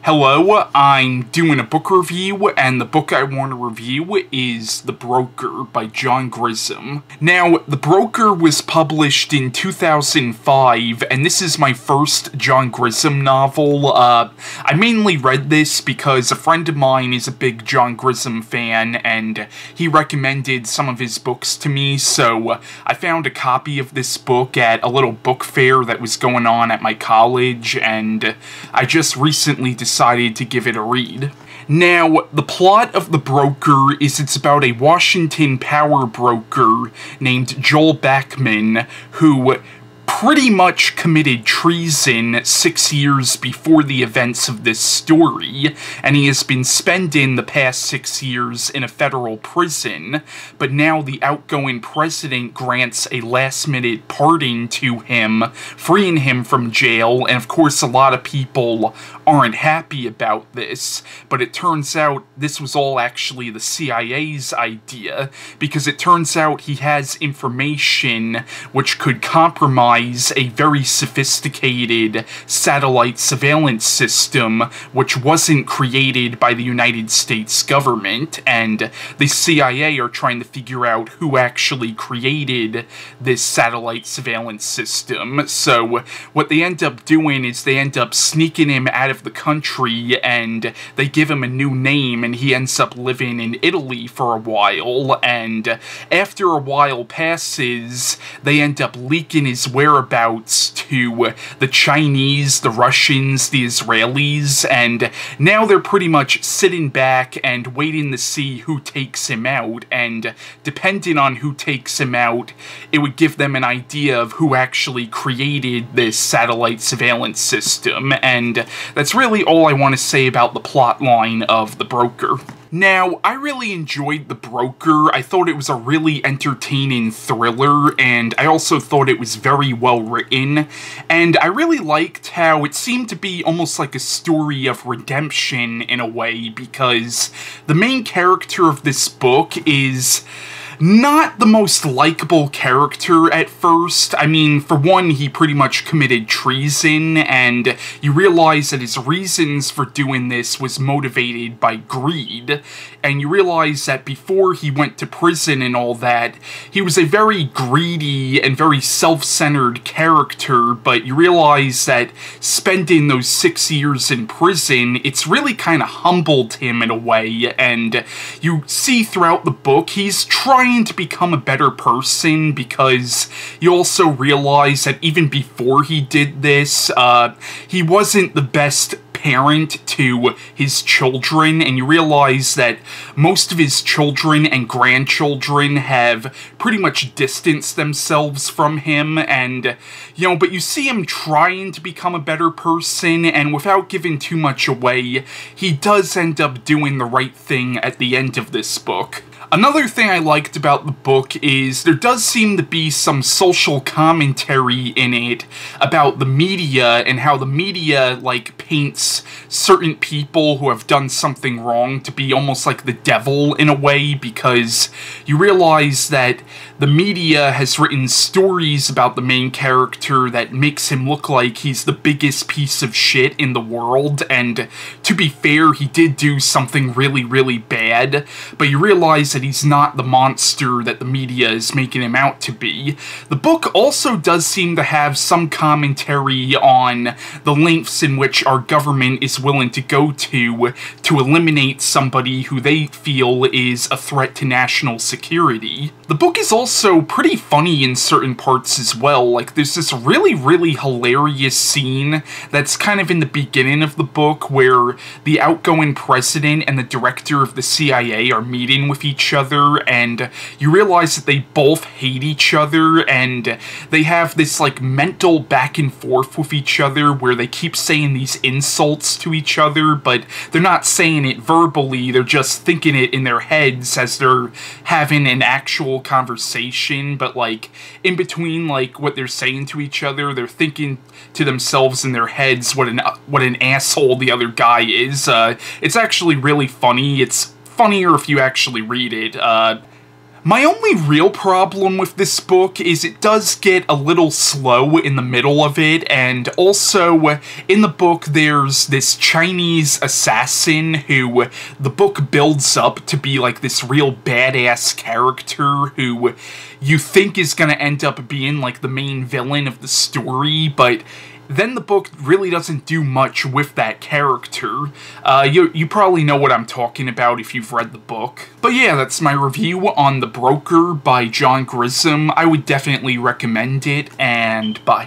Hello, I'm doing a book review, and the book I want to review is The Broker by John Grisham. Now, The Broker was published in 2005, and this is my first John Grisham novel. I mainly read this because a friend of mine is a big John Grisham fan, and he recommended some of his books to me, so I found a copy of this book at a little book fair that was going on at my college, and I just recently decided to give it a read. Now, the plot of The Broker is it's about a Washington power broker named Joel Backman who pretty much committed treason 6 years before the events of this story, and he has been spending the past 6 years in a federal prison, but now the outgoing president grants a last-minute pardon to him, freeing him from jail, and of course a lot of people aren't happy about this, but it turns out this was all actually the CIA's idea, because it turns out he has information which could compromise a very sophisticated satellite surveillance system which wasn't created by the United States government, and the CIA are trying to figure out who actually created this satellite surveillance system. So what they end up doing is they end up sneaking him out of the country, and they give him a new name, and he ends up living in Italy for a while, and after a while passes, they end up leaking his whereabouts to the Chinese, the Russians, the Israelis, and now they're pretty much sitting back and waiting to see who takes him out, and depending on who takes him out, it would give them an idea of who actually created this satellite surveillance system, and that's really all I want to say about the plot line of The Broker. Now, I really enjoyed The Broker. I thought it was a really entertaining thriller, and I also thought it was very well written, and I really liked how it seemed to be almost like a story of redemption in a way, because the main character of this book is not the most likable character at first. I mean, for one, he pretty much committed treason, and you realize that his reasons for doing this was motivated by greed, and you realize that before he went to prison and all that, he was a very greedy and very self-centered character, but you realize that spending those 6 years in prison, it's really kind of humbled him in a way, and you see throughout the book, he's trying to become a better person, because you also realize that even before he did this, he wasn't the best parent to his children, and you realize that most of his children and grandchildren have pretty much distanced themselves from him, and, you know, but you see him trying to become a better person, and without giving too much away, he does end up doing the right thing at the end of this book. Another thing I liked about the book is there does seem to be some social commentary in it about the media and how the media, like, paints certain people who have done something wrong to be almost like the devil in a way, because you realize that the media has written stories about the main character that makes him look like he's the biggest piece of shit in the world, and to be fair, he did do something really, really bad, but you realize that he's not the monster that the media is making him out to be. The book also does seem to have some commentary on the lengths in which our government is willing to go to eliminate somebody who they feel is a threat to national security. The book is also pretty funny in certain parts as well. Like, there's this really, really hilarious scene that's kind of in the beginning of the book where the outgoing president and the director of the CIA are meeting with each other, and you realize that they both hate each other, and they have this, like, mental back and forth with each other where they keep saying these insults to each other, but they're not saying it verbally, they're just thinking it in their heads as they're having an actual conversation, but, like, in between, like, what they're saying to each other, they're thinking to themselves in their heads what an asshole the other guy is. It's actually really funny. It's funnier if you actually read it. My only real problem with this book is it does get a little slow in the middle of it, and also in the book there's this Chinese assassin who the book builds up to be like this real badass character who you think is gonna end up being like the main villain of the story, but then the book really doesn't do much with that character. You probably know what I'm talking about if you've read the book. But yeah, that's my review on The Broker by John Grisham. I would definitely recommend it, and bye.